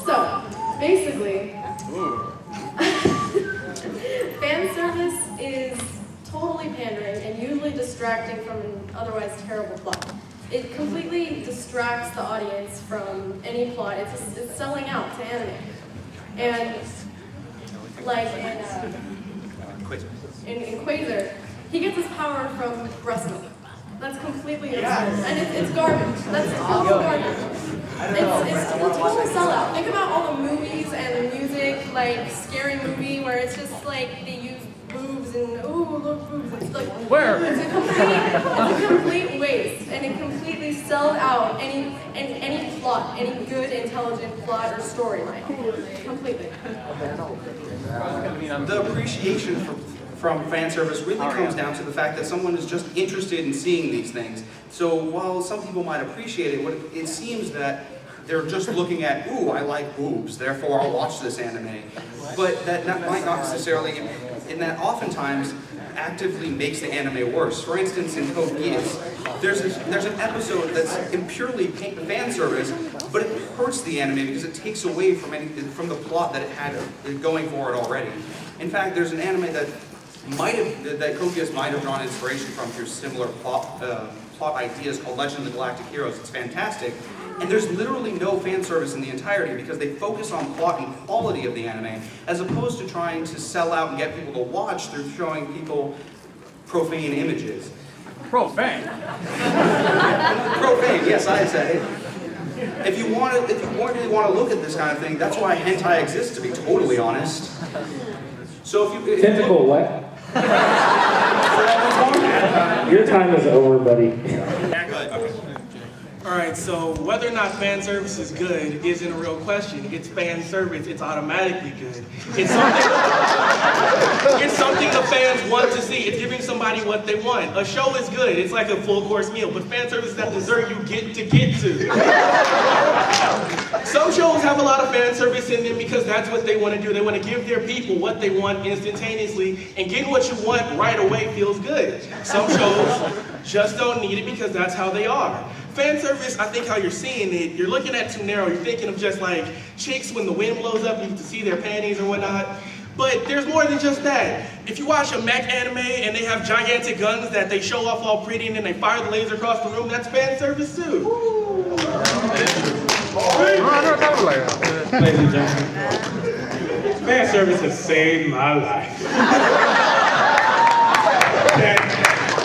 So, basically, fan service is totally pandering and usually distracting from an otherwise terrible plot. It completely distracts the audience from any plot. It's selling out to anime. And like in Quasar, he gets his power from breast milk. That's completely absurd. And it's garbage. That's total garbage. It's a total sellout. Think about all the movies and the music, like Scary Movie, where it's just like they use boobs and ooh, look boobs. It's like it's a complete waste, and it completely sells out any plot, any good, intelligent plot or storyline. Completely. The appreciation from fan service really comes down to the fact that someone is just interested in seeing these things. So while some people might appreciate it, it seems that they're just looking at, ooh, I like boobs, therefore I'll watch this anime. But that might not necessarily, and that oftentimes actively makes the anime worse. For instance, in Code Geass, there's an episode that's purely fan service, but it hurts the anime because it takes away from the plot that it had going for it already. In fact, there's an anime that Code Geass might have drawn inspiration from through similar plot ideas called Legend of the Galactic Heroes. It's fantastic. And there's literally no fan service in the entirety because they focus on plot and quality of the anime as opposed to trying to sell out and get people to watch through showing people profane images. Profane? Profane, yes, I said it. If you really want to look at this kind of thing, that's why hentai exists, to be totally honest. So if you... Tentacle what? Your time is over, buddy. Alright, so whether or not fan service is good isn't a real question. It's fan service, it's automatically good. It's something the fans want to see. It's giving somebody what they want. A show is good, it's like a full course meal, but fan service is that dessert you get to. Some shows have a lot of fan service in them because that's what they want to do. They want to give their people what they want instantaneously, and getting what you want right away feels good. Some shows just don't need it because that's how they are. Fan service, I think how you're seeing it, you're looking at too narrow. You're thinking of just like chicks when the wind blows up, you get to see their panties or whatnot. But there's more than just that. If you watch a mech anime and they have gigantic guns that they show off all pretty and then they fire the laser across the room, that's fan service too. Ladies and gentlemen, fan service has saved my life.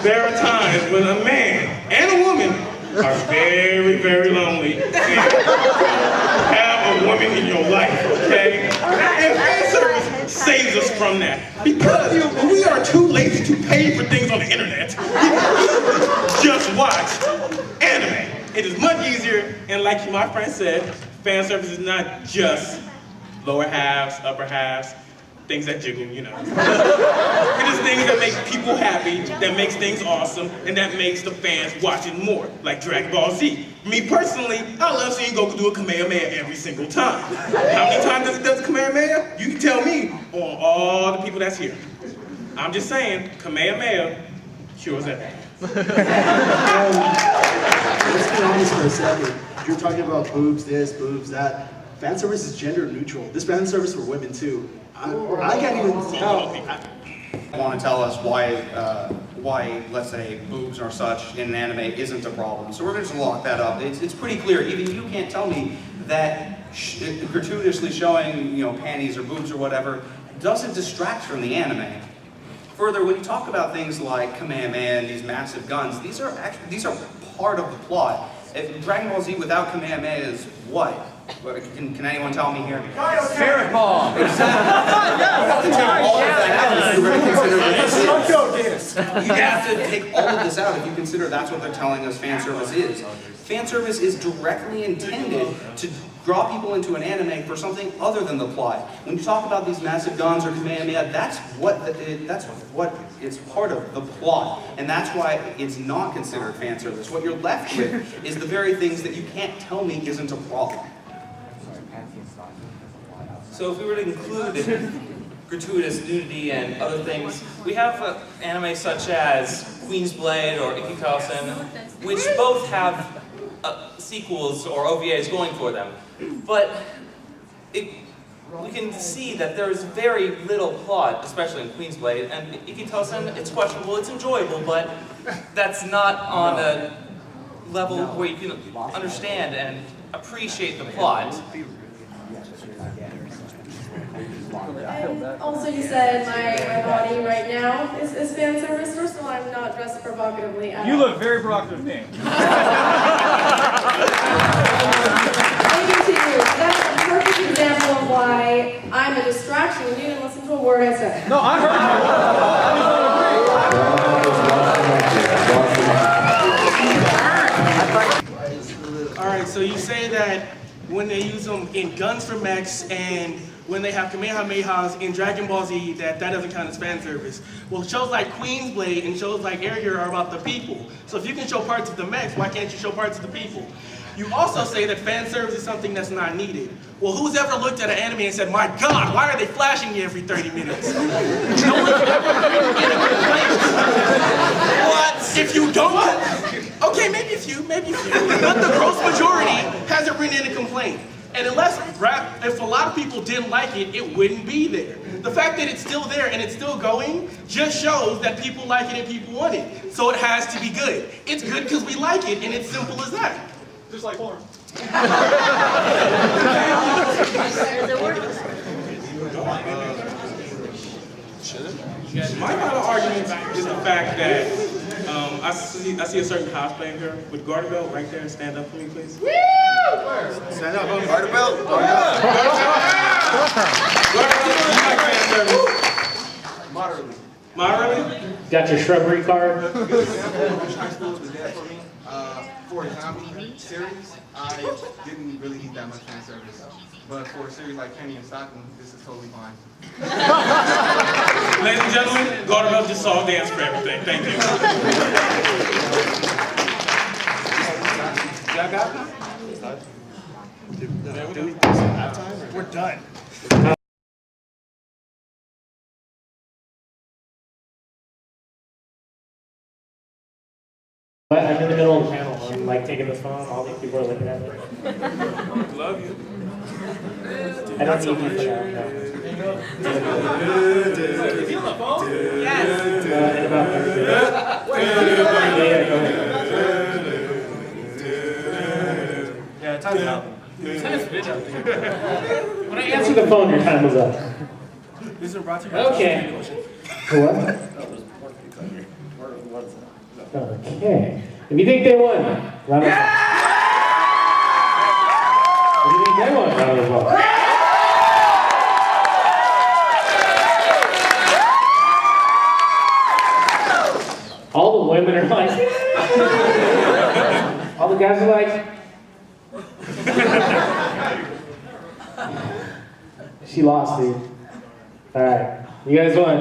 There are times when a man and a woman are very, very lonely. Have a woman in your life, okay? And fan service saves us from that. Because we are too lazy to pay for things on the internet. Just watch anime. It is much easier, and like my friend said, fan service is not just lower halves, upper halves, things that jiggle, you know. It is things that make people happy, that makes things awesome, and that makes the fans watch it more, like Dragon Ball Z. Me personally, I love seeing Goku do a Kamehameha every single time. How many times does a Kamehameha? You can tell me on all the people that's here. I'm just saying, Kamehameha cures everything. Let's be honest for a second. You're talking about boobs this, boobs that. Fan service is gender neutral. This fan service for women too. I can't even tell. I want to tell us why, let's say, boobs or such in an anime isn't a problem. So we're going to lock that up. It's pretty clear. Even you can't tell me that gratuitously showing, panties or boobs or whatever doesn't distract from the anime. Further, when you talk about things like Kamehameha and these massive guns, these are part of the plot. If Dragon Ball Z without Kamehameha is what? Can anyone tell me here? Spirit Ball! Exactly. You have to take all of this out if you consider that's what they're telling us fan service is. Fan service is directly intended to draw people into an anime for something other than the plot. When you talk about these massive guns or Kamehameha, that's what it's part of the plot, and that's why it's not considered fan service. What you're left with is the very things that you can't tell me isn't a problem. So if we were to include gratuitous nudity and other things, we have anime such as Queen's Blade or Ikikasen, which both have sequels or OVAs going for them. But we can see that there is very little plot, especially in Queensblade, and Ikitosen, it's questionable, it's enjoyable, but that's not on a level where you can understand and appreciate the plot. And also you said my body right now is fan service. First of all, I'm not dressed provocatively at all. You look very provocative to me. Thank you to you. That's a perfect example of why I'm a distraction. You didn't listen to a word I said. No, I heard. Alright, so you say that when they use them in Guns for Mechs and when they have Kamehamehas in Dragon Ball Z, that doesn't count as fan service. Well, shows like Queensblade and shows like Air are about the people. So if you can show parts of the mechs, why can't you show parts of the people? You also say that fan service is something that's not needed. Well, who's ever looked at an anime and said, my God, why are they flashing me every 30 minutes? No one's ever written in a complaint. What? If you don't? Okay, maybe a few. But the gross majority hasn't written in a complaint. And unless if a lot of people didn't like it, it wouldn't be there. The fact that it's still there and it's still going just shows that people like it and people want it. So it has to be good. It's good because we like it, and it's simple as that. Just like porn. My kind of argument is the fact that I see a certain cosplay girl with garter belt right there. Stand up for me, please. Woo! Stand up, garter belt. Moderately. Moderately? Got your shrubbery card? High school was there for me. For a zombie series, I didn't really need that much fan service. But for a series like Kenny and Stockton, this is totally fine. Ladies and gentlemen, garter belt just saw dance for everything. Thank you. Y'all got it? We're done. I'm in the middle of the panel. I'm like taking this phone. All these people are looking at me. Love you. I don't need you for that. Yes. In about 30 minutes. Yeah, time's out. When I answer the phone, your time is up. This is brought to you Okay. What? Okay. If you think they won, round of applause. If you think they won, round of applause. All the women are like, all the guys are like, she lost, dude. All right, you guys won.